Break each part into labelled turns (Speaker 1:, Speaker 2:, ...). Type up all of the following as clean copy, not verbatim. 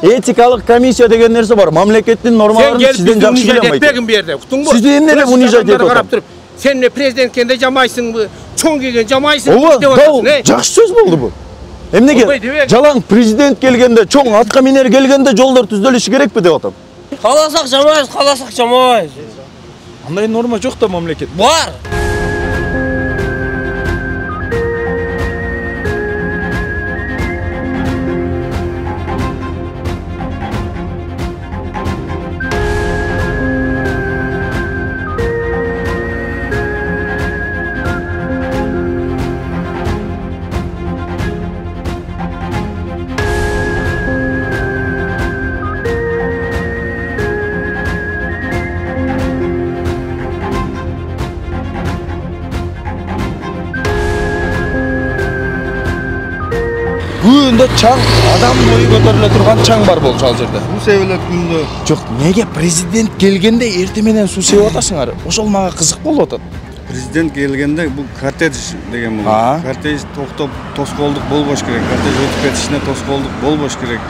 Speaker 1: Этикалык комиссия деген нерсе бар. Мамлекеттин нормаларын сизден жакшы биле алмайт.
Speaker 2: Etpegin bir yerde. Kutun bu.
Speaker 1: Siz de emnele bunu icra edip
Speaker 2: oturup. Sen ne prezidentkende jamaysın bu. Çoğun gelgen jamaysın.
Speaker 1: Жакшы сөз болду bu. Эмнеге жалаң президент келгенде, чоң атка минер келгенде жолдор түзөлүшү керекпи деп атам.
Speaker 3: Каласак жамайбыз, каласак жамайбыз.
Speaker 1: Андай норма жок да мамлекет.
Speaker 3: Бар.
Speaker 1: Күндө чаң, адам бою көтөрүлө турган чаң бар болчу ал жерде.
Speaker 4: Суу себелет күндө.
Speaker 1: Жок, неге президент келгенде эрте менен суу себип атасыңар? Ошол мага кызык болуп атат.
Speaker 4: Президент келгенде бул кортеж деген бул. Кортеж токтоп тоскоолдук болбош керек. Кортеж өтүп кетишине тоскоолдук болбош керек.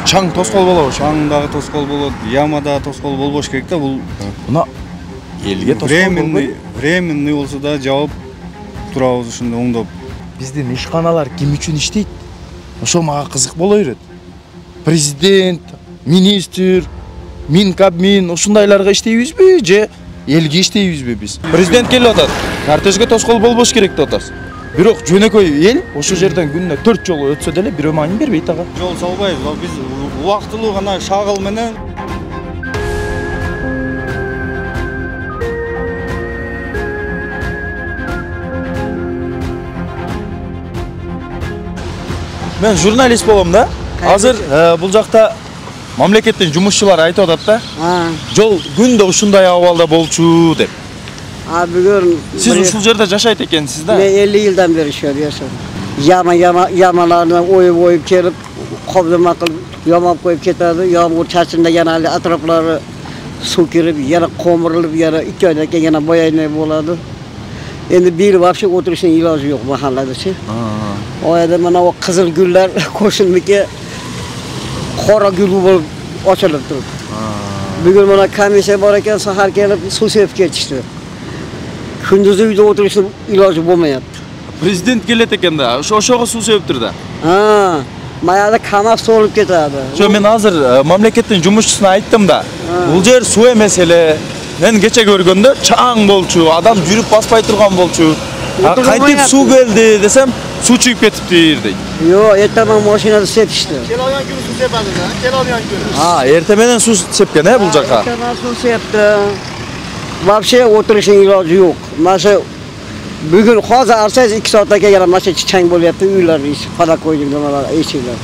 Speaker 1: Чаң тоскоол болобу?
Speaker 4: Чаң дагы тоскоол болот, яма дагы тоскоол болбош керек да бул.
Speaker 1: Мына элге тоскоол болбойт.
Speaker 4: Временный болсо да жаап турабыз ушунда оңдоп.
Speaker 1: Биздин ишканалар ким үчүн иштейт? Ошол мага кызык боло берет. Президент, министр, Минкабмин ушундайларга иштейбизби же элге иштейбизби биз? Президент келип атат. Кортежге тоскоол болбош керек деп атасыз. Бирок жөнөкөй эл ошол жерден күнүнө 4 жолу өтсө деле бирөө маани бербейт ага.
Speaker 4: Жол салбайбыз. Биз убактылуу гана шагыл менен
Speaker 1: Мен журналист болом да. Азыр бул жакта мамлекеттин жумушчулары айтып атат да. Жол күндө ушундай абалда болчу деп.
Speaker 5: Бүгүн
Speaker 1: Сиз ушул жерде жашайт экенсиз да.
Speaker 5: Мен 50 жылдан бери жашайм. Ямаларны оюп келип, кобдома кылып, ямап коюп кетadi. Yağmur чачында yana атраплары суу кирип, yana комурулуп, yana 2 айдан кийин yana бояйный болот. Endi bir вообще oturuşun ilacı yok mahallede. O yerda mana o kızıl güller koşulmiki qora gül bo'lib ochilib turibdi. Bugun mana komissiya bor ekan, sahar kelib suv sepib ketishdi. Kunduzi uyda oturishning iloji bo'lmayapti.
Speaker 1: Prezident kelet ekanda, o'shoga suv sepib turdi.
Speaker 5: Mayada qamoq so'lib ketadi.
Speaker 1: Shu men hozir mamlakatning jumuşchusuna aytdim da. Bu yer suv emas ele. Men kecha ko'rganda chang bolchu, adam yurib basbay turgan bolchu. Qaytib suv keldi desem, suv chiqib ketibdi deydi.
Speaker 5: Yo'q, ertaman mashinada sepishdi.
Speaker 4: Kelolgan kuni suv sepadi-da, kelolgan kuni.
Speaker 1: Ertamen suv sepgan bu joqqa.
Speaker 5: Ertaman suv sepdi. Вообще o'tirishning iloji yo'q. Mana bugun hozir arsangiz 2 soatdan keyin yana mana chang bo'lyapti, uylar ish, xona qo'ydik nimalar, eshiklar.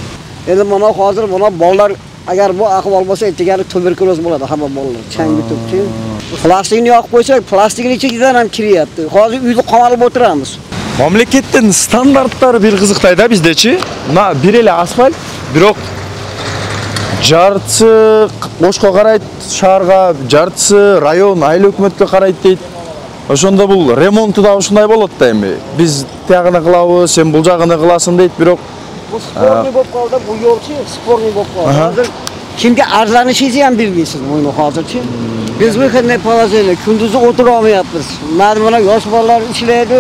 Speaker 5: Endi mana hozir mana bolalar agar bu ahvol bo'lsa, ertaga tuberkuloz bo'ladi hamma bolalar. Chang bitibdi. Plastikni yoqib qo'ysak, plastikning ichidan ham kiryapti. Hozir uyda qamalib o'tiramiz.
Speaker 1: Mamlakatning standartlari bir qiziqtayda bizdechi. Mana bir ele asfalt, biroq jartысы Qo'shqa qarayt, shaharga, jartысы rayon, ayli hukumatga qarayt deydi. Ошондо бул ремонту да ушундай болот да эми. Биз тягыны кылабыз, сен бул жагыны кыласың дейт, бирок
Speaker 5: bu sportni bo'lib qoldi, bu yo'lchi sportni bo'lib qoldi. Hozir kimga arzlanishingizni ham bilmaysiz buni hozirchi. Biz выходной положение kunduzi o'tira olmayapmiz. Mana yosh bolalar ishlaydi,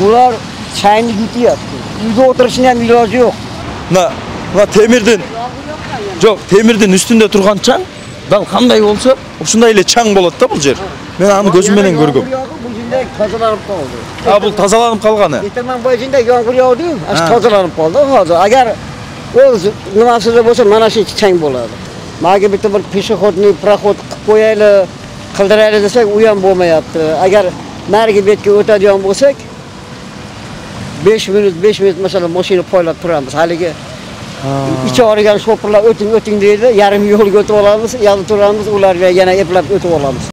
Speaker 5: ular chayni yutyapti. Uyda o'tirishning ham iloji yo'q.
Speaker 1: Mana temirden Jo'q, temirden üstünde turgan chang dal qanday bolsa, ушундай эле чаң болот да бул жер. Men аны көзүм менен көргөм.
Speaker 5: Bu jinde tozalanıp kaldı.
Speaker 1: Bu tazalanıp kalganı.
Speaker 5: Ertaman boyunca yağmur yağdı, tozalanıp kaldı hozir. Agar o nimasida bo'lsa, mana shu chang bo'ladi. Maga bitta bir peshoxodni proxod qilib qo'yaylik, qildiraylik desak, u ham bo'lmayapti. Agar narigi betga o'tadigan bo'lsak, 5 minut masalan mashina poylab turamiz. Haligi ichi origan shoferlar o'ting deydi, yarim yo'lga o'tib olamiz, yo'lda turamiz, ularga yana eplab o'tib olamiz.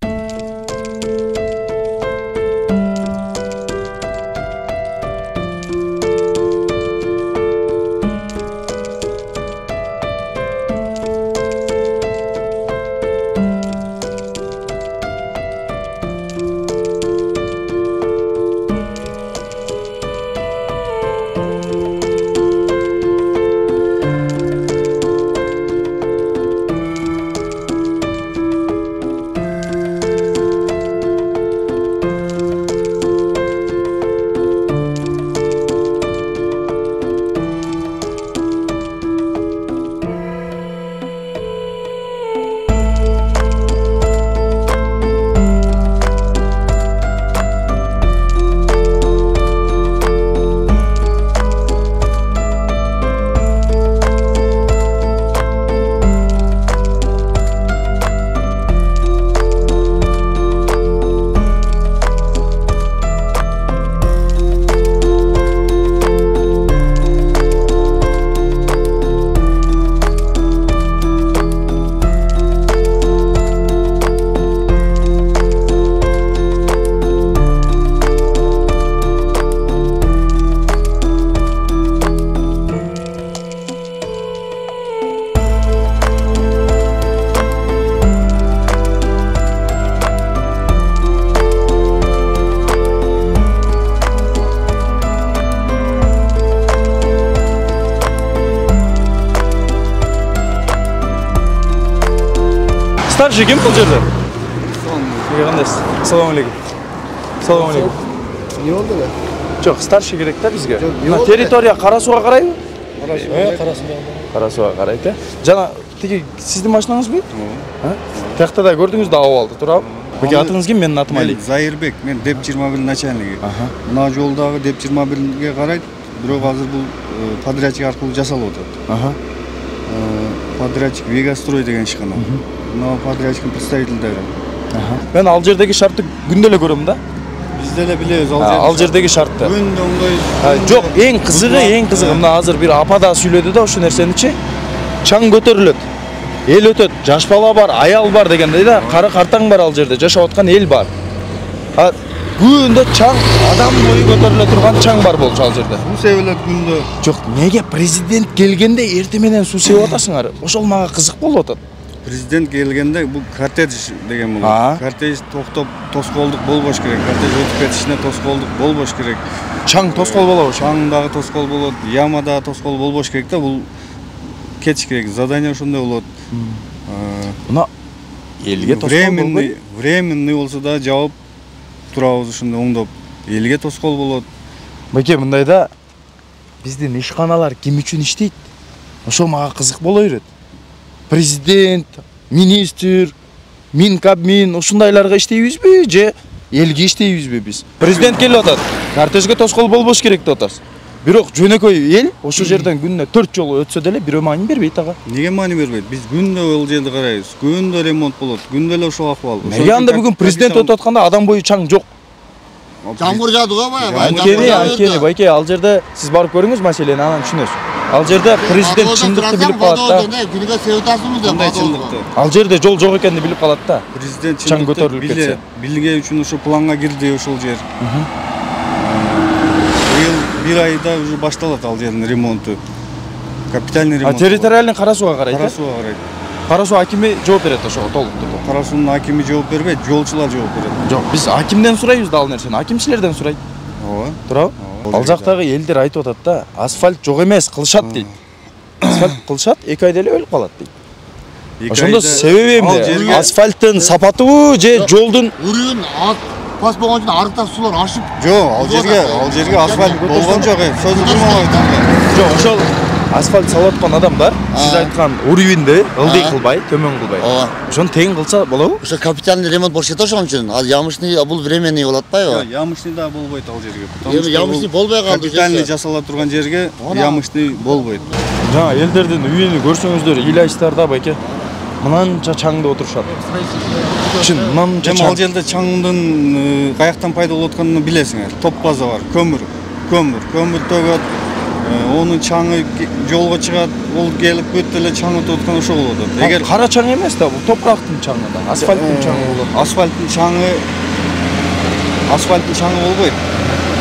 Speaker 1: Старший ким бұл жерде? Қандайсыз? Ассалаумағалейкум. Ассалаумағалейкум.
Speaker 6: Не oldu be?
Speaker 1: Жоқ, старший керек та бізге.
Speaker 6: не болды?
Speaker 1: Территория Қарасуға қарай?
Speaker 6: Karası'nda.
Speaker 1: Қарасуға қарай, та? Жана, теге сіздің машинаңыз бе? Тақта да көрдіңіз да алды, тұра. Бөке атыңыз кім? Менің атым Али.
Speaker 4: Зайырбек, мен деп 21 начальниги. Мына жолдагы деп 21ге карайт, бирок азыр бул подрядчик аркылуу жасалып атат. Подрядчик Вегастрой деген ишкана. Мына подрядчиктин представительдери.
Speaker 1: Мен ал жердеги шартты күндө эле көрөм да.
Speaker 4: Биз деле билебиз
Speaker 1: Ал жердеги шартты.
Speaker 4: Күндө оңдой.
Speaker 1: Жок, эң кызыгы мына азыр бир апа да сүйлөдү да ошол нерсеничи. Чаң көтөрүлөт. Эл өтөт, жаш бала бар, аял бар дегендей да, кары картаң бар ал жерде, жашап аткан эл бар. Күндө чаң, адам бою көтөрүлө турган чаң бар болчу ал жерде.
Speaker 4: Суу себелет күндө.
Speaker 1: Жок, неге президент келгенде эрте менен суу себип атасыңар? Ошол мага кызык болуп атат.
Speaker 4: Президент келгенде бул кортеж деген болот. Кортеж токтоп тоскоолдук болбош керек. Кортеж өтүп кетишине тоскоолдук болбош керек.
Speaker 1: Чаң тоскоол болобу?
Speaker 4: Чаң дагы тоскоол болот, яма дагы тоскоол болбош керек да, бул кетиш керек. Задание ошондой болот.
Speaker 1: Мына элге тоскоол болбойт.
Speaker 4: Временный болсо да жаап турабыз ушундай оңдоп. Элге тоскоол болот.
Speaker 1: Беке, мындай да биздин ишканалар ким үчүн иштейт? Ошол мага кызык боло берет. Президент, министр, Минкабмин ушундайларга иштейбизби же элге иштейбизби биз? Президент келип атат. Кортежге тоскоол болбош керек деп атасыз. Бирок жөнөкөй эл ошол жерден күнүнө 4 жолу өтсө деле бирөө маани бербейт ага.
Speaker 4: Неге маани бербейт? Биз күндө ол жерди карайбыз. Күндө ремонт болот. Күндө эле ошол акыбал.
Speaker 1: Неге анда бүгүн президент өтүп атканда адам бою чаң жок?
Speaker 6: Жамгыр жааdı го бая.
Speaker 1: Анткени, байке, ал жерде сиз барып көрүңүз маселени, анан түшүнөсүз. Ал жерде президент чындыкты билип калат да.
Speaker 6: Күнүгө себетасыңыз да.
Speaker 4: Кандай чындыкты?
Speaker 1: Ал жерде жол жок экенин билип калат да.
Speaker 4: Президент
Speaker 1: Чаң көтөрүлүп кетсе.
Speaker 4: Билге үчүн ошо планга кирди ошол жер. Бир айда уже башталат ал жердин ремонту. Капитальный ремонт.
Speaker 1: Территориальный Карасууга карайт.
Speaker 4: Карасууга карайт.
Speaker 1: Карасуу акими жооп берет ошого толук түрдө.
Speaker 4: Карасуунун акими жооп бербейт, жолчулар жооп берет.
Speaker 1: Жок, биз акимден сурайбыз да ал нерсени. Аким силерден сурайт.
Speaker 4: Ооба.
Speaker 1: Туурабы? Ал жактагы элдер айтып атат да, асфальт жок эмес, кылышат дейт. Асфальт кылышат, 2 айда эле өлүп калат дейт. Ошондо себеби эмне? Асфальттын сапатыбы же жолдун
Speaker 6: Үрүн ат пас болгон үчүн арыктан сулар ашып.
Speaker 4: Жок, ал жерге асфальт болгон жок. Сөзү кылмабайт.
Speaker 1: Жок, ошол асфальт салып аткан адамдар сиз айткан уровеньди ылдый кылбай, төмөн кылбай. Ошону тең кылса болобу?
Speaker 6: Ошо капитальный ремонт болуп ошон үчүн. Ал ямышный бул временный болот атпайбы?
Speaker 4: Ямышный да болбойт ал жерге.
Speaker 6: Ямышный болбой калды.
Speaker 4: Капитальный жасала турган жерге ямышный болбойт.
Speaker 1: Жана элдердин үйүнү көрсөңүздөр, илайчтарда байке мынанча чаңда отурушат. Чын, мынанча
Speaker 4: чаң. Ал жерде чаңдын каяктан пайда болуп атканын билесиңер. Топ база бар, көмүр төгөт. Onun çağı yolga çıgat, ol gelip büt ele çağı tutkan ошо болот.
Speaker 1: Эгер кара чаң эмес да, бул топурактын чаңы да, асфальттын чаңы болот.
Speaker 4: Асфальттын чаңы болбойт.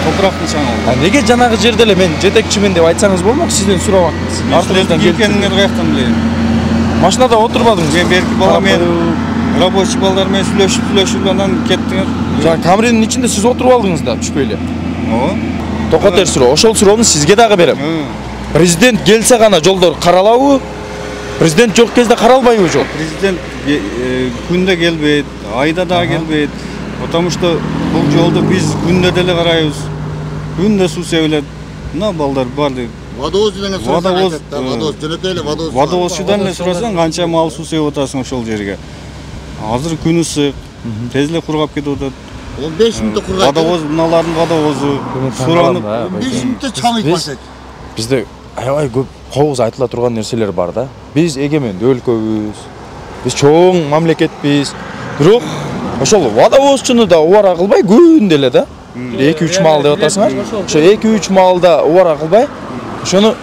Speaker 4: Топурактын чаңы болот.
Speaker 1: Неге жанагы жерде эле мен жетекчимин деп айтсаңыз болмок, сизден сурап атпыз.
Speaker 4: Артыңыздан келгениңер каяктан билейин?
Speaker 1: Машинада отурбадыңыз.
Speaker 4: Мен берки бала мен рабочий балдар менен сүйлөшүп анан кеттиңер.
Speaker 1: Жана камеринин ичинде сиз отуруп алдыңыз да, түшпөй эле.
Speaker 4: Ооба.
Speaker 1: Токотер суроо, ошол суроону сизге дагы берем. Президент келсе гана жолдор каралабы? Президент жок кезде каралбайбы жол?
Speaker 4: Президент күндө келбейт, айда да келбейт. Потому что бул жолду биз күндө деле карайбыз. Күндө суу себилет. Мына балдар бар деп.
Speaker 6: Водовоздон жөнөкөй эле водовоз.
Speaker 4: Водовозчудан эле сурасаң, канча мал суу себип атасың ошол жерге. Азыр күн ысык, тез эле кургап кетип атат.
Speaker 6: 15 мүнөттө кургап.
Speaker 4: Водовоз, мыналардын водовозу суранып
Speaker 6: 15 мүнөттө чаң итпасек.
Speaker 1: Бизде аябай көп кооз айтыла турган нерселер бар да. Биз эгемендүү өлкөбүз. Биз чоң мамлекетпиз. Бирок ошол водовозчуну да убара кылбай күндө эле да. 2-3 маал деп атасыңар. Ошо 2-3 маалда убара кылбай, ошону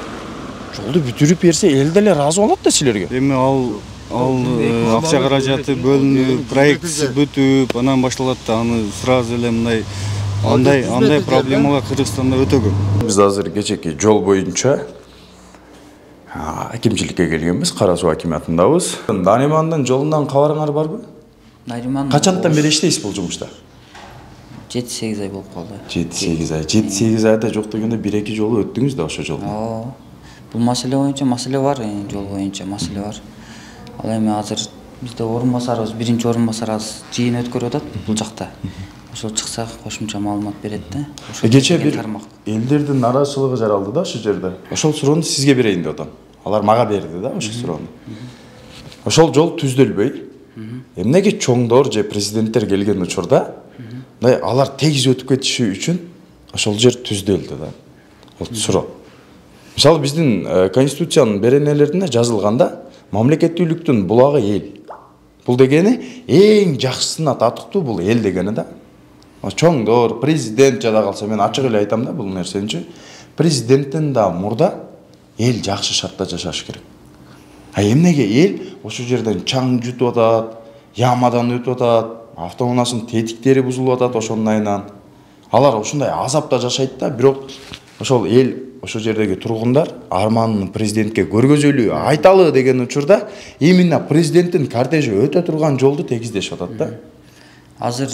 Speaker 1: жолду бүтүрүп берсе эл деле ыраазы болот да силерге.
Speaker 4: Эми ал акча каражаты бөлүнүп, проектisi бүтүп, анан башталат да, аны сразу эле мындай андай проблемалар Кыргызстанда өтө көп.
Speaker 1: Биз азыр кечеки жол боюнча акимчиликке келгенбиз, Кара суу акимиятындабыз. Наримандын жолундан кабарыңар барбы?
Speaker 7: Нариман
Speaker 1: качантан бери иштейсиз бул жумушта?
Speaker 7: 7-8 ай болуп калды.
Speaker 1: 7-8 ай. 7-8 айда жок дегенде 1-2 жолу өттүңүз да ошо жолдон.
Speaker 7: Бул маселе боюнча маселе бар, жол боюнча маселе бар. Ал эми азыр Бизде орун басарыбыз, биринчи орун басарыбыз жыйын өткөрүп атат бул жакта. Ошол чыкса кошумча маалымат берет да.
Speaker 1: Кече бир элдердин нараачылыгы жаралды да ошол жерде. Ошол суроону сизге берейин деп атам. Алар мага берди да ошол суроону. Ошол жол түздөлбөй. Эмнеге чоңдор же президенттер келген учурда алар тегиз өтүп кетиши үчүн ошол жер түздөлдү да. Ол суроо. Мисалы биздин конституциянын беренелерине жазылганда мамлекеттүүлүктүн булагы эл. Бул дегени эң жакшысына татыктуу бул эл дегени да. Чоңдор, президент жада калса мен ачык эле айтам да бул нерсеничи. Президенттен да мурда эл жакшы шартта жашаш керек. Эмнеге эл ошол жерден чаң жутуп атат, ямадан өтүп атат, автоунаасынын тетиктери бузулуп атат ошонун айынан. Алар ошондой азапта жашайт да, бирок ошол эл, ошол жердеги тургундар арманын президентке көргөзөлүү айталы деген учурда именно президенттин кортежи өтө турган жолду тегиздешип атат да.
Speaker 7: Азыр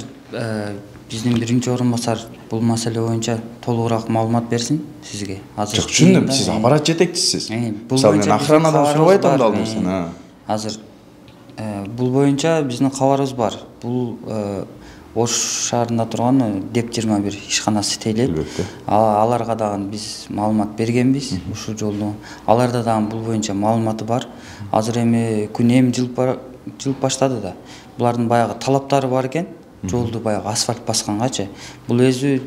Speaker 7: биздин биринчи орун басар бул маселе боюнча толугураак маалымат берсин сизге. Азыр
Speaker 1: түшүндүм, сиз аппарат жетекчисиз. Мисалы мен охранадан сурабай атам да ал нерсени.
Speaker 7: Азыр бул боюнча биздин кабарыбыз бар. Бул Ош шаарында турган Деп 21 ишканасы тейлет. Аларга дагы биз маалымат бергенбиз ушул жолду. Аларда дагы бул боюнча маалыматы бар. Азыр эми күн эми жылып баштады да. Булардын баягы талаптары бар экен. Жолду баягы асфальт баскангачы. Бул өзү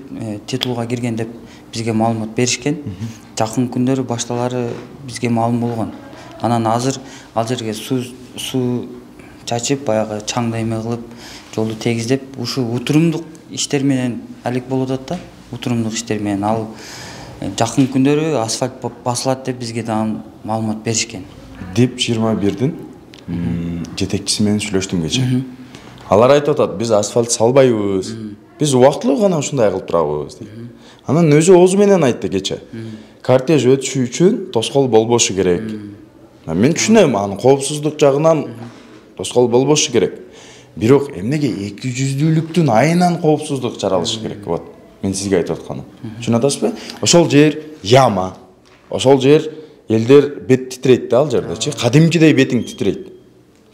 Speaker 7: титулга кирген деп бизге маалымат беришкен. Жакын күндөрү башталары бизге маалым болгон. Анан азыр ал жерге суу чачып баягы чаңды эме кылып жолду тегиздеп ушу утурумдук иштер менен алек болуп атат да. Утурумдук иштер менен ал жакын күндөрү асфальт басылат деп бизге дагы маалымат беришкен.
Speaker 1: Деп 21дин жетекчиси менен сүйлөштүм кече. Алар айтып атат, биз асфальт салбайбыз. Биз убактылуу гана ушундай кылып турабыз дейт. Анан өзү оозу менен айтты кече. Кортеж өтүшү үчүн тоскоол болбошу керек. Мен түшүнөм, анын коопсуздук жагынан тоскоол болбошу керек. Бирок эмнеге 200-дүүлүктүн айынан коопсуздук жаралышы керек? Вот, мен сизге айтып атканым. Түшүнүп атасызбы? Ошол жер яма. Ошол жер элдер бет титрейт да ал жердечи. Кадимкидей бетиң титрейт.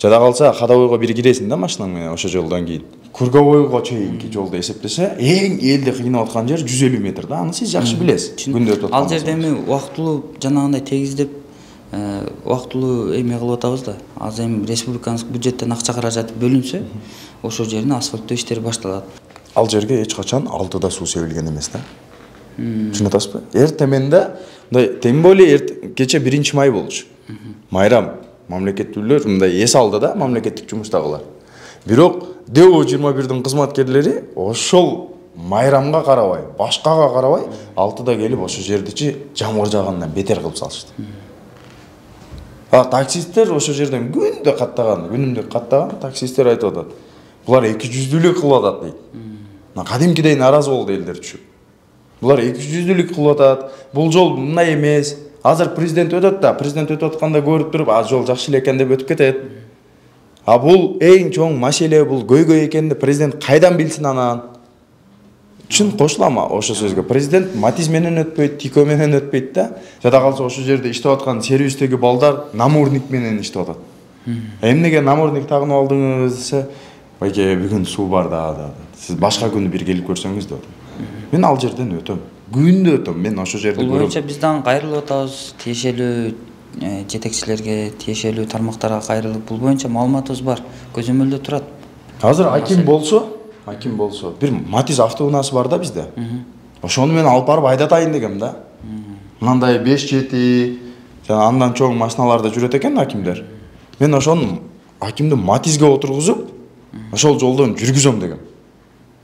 Speaker 1: Жада калса ходовойго бир киресиң да машинаң менен ошол жолдон кийин. Курговойго чейинки жолду эсептесе, эң элди кыйнап аткан жер 150 метр да. Аны сиз жакшы билесиз. Күндө өтүп аткан.
Speaker 7: Ал жерде эми убактылуу жанагындай тегиздеп убактылуу эме кылып атабыз да. Азыр эми республикалык бюджеттен акча каражаты бөлүнсө, ошол жердин асфальттоо иштери башталат. Ал
Speaker 1: жерге эч качан алтыда суу себилген эмес да. Түшүнүп атасызбы? Эртеменде, мындай тем более кече 1-май болчу. Майрам мамлекеттүүлөр мындай эс алды да, мамлекеттик жумуштагылар. Бирок ДО 21дин кызматкерлери ошол майрамга карабай, башкага карабай, алтыда келип ошол жердичи жамгыр жагандан бетер кылып салышты. Таксисттер ошол жерден күндө каттаган таксисттер айтып атат. Булар 200-дүүлүк кылып атат дейт. Кадимкидей наразы болду элдер түшүп. Булар 200-дүүлүк кылып атат. Бул жол мындай эмес. Азыр президент өтөт да, президент өтүп атканда көрүп туруп, жол жакшы эле экен деп өтүп кетет. Бул эң чоң маселе, бул көйгөй экенди президент кайдан билсин анан? Чын кошулам ошо сөзгө. Президент Матиз менен өтпөйт, Тико менен өтпөйт да. Жада калса ошол жерде иштеп аткан сервистеги балдар намордник менен иштеп атат. Эмнеге намордник тагынып алдыңыз десе, байке бүгүн суу бар да. Сиз башка күнү бир келип көрсөңүз деп. Мен ал жерден өтөм. Күндө өтөм. Мен ошол жерде көрөм.
Speaker 7: Бул боюнча бизден кайрылып атабыз. Тиешелүү жетекчилерге, тиешелүү тармактарга кайрылып, бул боюнча маалыматыбыз бар. Көзөмөлдө турат.
Speaker 1: Азыр аким болсо, бир Матиз автоунаасы бар да бизде. Ошону мен алып барып айдатайын дегем да. Мындай 5-7 жана андан чоң машиналарда жүрөт экен акимдер. Мен ошону акимди Матизге отургузуп, ошол жолдон жүргүзөм дегем.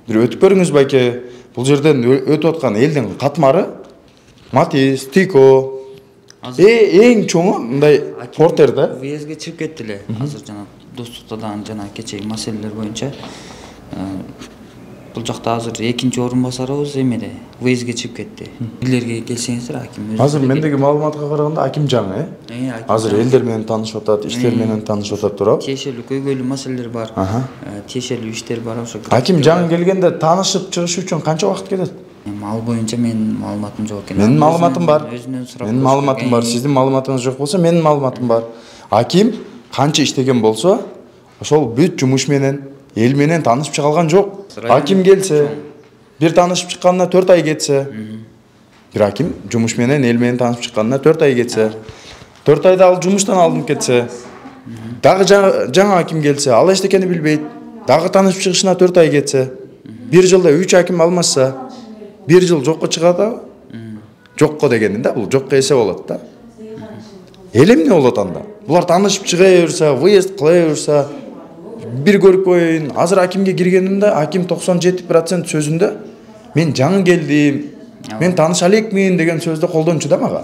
Speaker 1: Бир өтүп көрүңүз байке. Бул жерден өтүп аткан элдин катмары Матиз, Тико. Эң чоңу мындай портер да.
Speaker 7: Въездге чыгып кетти эле. Азыр жана достуктан жана кечеги маселелер боюнча бул жакта азыр экинчи орун басарыбыз эмеде выездге чыгып кетти. Билерге келсеңиздер аким өзү.
Speaker 1: Азыр мендеги маалыматка караганда аким жаңы, Азыр элдер менен таанышып атат, иштер менен таанышып атат турабы?
Speaker 7: Тиешелүү көйгөйлүү маселелер бар. Тиешелүү иштер бар ошо.
Speaker 1: Аким жаңы келгенде таанышып чыгыш үчүн канча убакыт кетет?
Speaker 7: Ал боюнча менин маалыматым жок экен.
Speaker 1: Менин маалыматым бар.
Speaker 7: Өзүнөн сурап.
Speaker 1: Менин маалыматым бар. Сиздин маалыматыңыз жок болсо, менин маалыматым бар. Аким канча иштеген болсо, ошол бүт жумуш менен эл менен таанышып чыга алган жок. Аким келсе, бир таанышып чыкканына 4 ай кетсе, бир аким жумуш менен эл менен таанышып чыкканына 4 ай кетсе, 4 айда ал жумуштан алынып кетсе, дагы жаңа аким келсе, ал эчтекени билбейт, дагы таанышып чыгышына 4 ай кетсе, бир жылда 3 аким алмашса, бир жыл жокко чыгат да. Жокко дегенин да, бул жокко эсе болот да. Эл эмне болот анда? Булар таанышып чыга берсе, выезд кыла берсе, бир көрүп коеюн. Азыр акимге киргенимде, аким 97% сөзүндө мен жаңы келдим, мен тааныша элекмин деген сөздү колдончу да мага.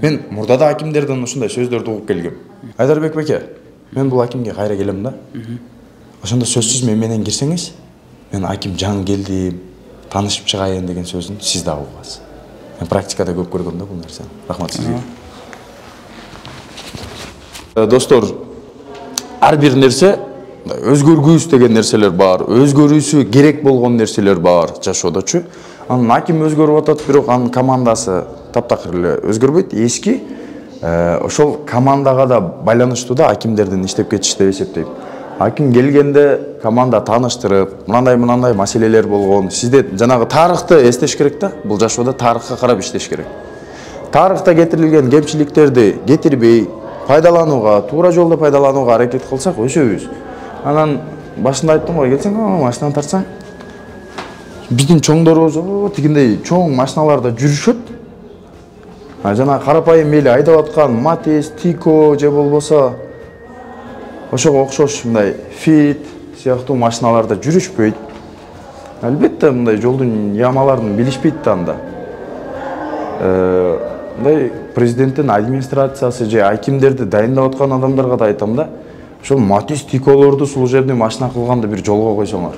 Speaker 1: Мен мурда да акимдерден ушундай сөздөрдү угуп келгем. Айдарбек беке, мен бул акимге кайра келем да. Ошондо сөзсүз мен менен кирсеңиз, мен аким жаңы келдим, таанышып чыгайын деген сөзүн сиз да угасыз. Мен практикада көп көргөм да бул нерсени. Рахмат сизге. Достор, ар бир нерсе өзгөргүбүз деген нерселер бар, өзгөрүүсү керек болгон нерселер бар жашоодочу. Анын аким өзгөрүп атат, бирок анын командасы таптакыр эле өзгөрбөйт. Эски ошол командага да байланыштуу да акимдердин иштеп кетиши деп эсептейм. Аким келгенде команда тааныштырып, мындай маселелер болгон. Сизде жанагы тарыхты эстеш керек да. Бул жашоодо тарыхка карап иштеш керек. Тарыхта кетирилген кемчиликтерди кетирбей, пайдаланууга, туура жолдо пайдаланууга аракет кылсак өсөбүз. Анан башында айттым го, келсең, машинаны тартсаң, биздин чоңдорубуз тигиндей чоң машиналарда жүрүшөт. Жана карапайым мели айдап аткан Матис, Тико же болбосо ошого окшош мындай Фит сыяктуу машиналарда жүрүшпөйт. Албетте мындай жолдун ямаларын билишпейт да анда. Мындай президенттин администрациясы же акимдерди дайындап аткан адамдарга да айтам да, ошол Матис, Тиколорду служебный машина кылганды бир жолго койсоңор.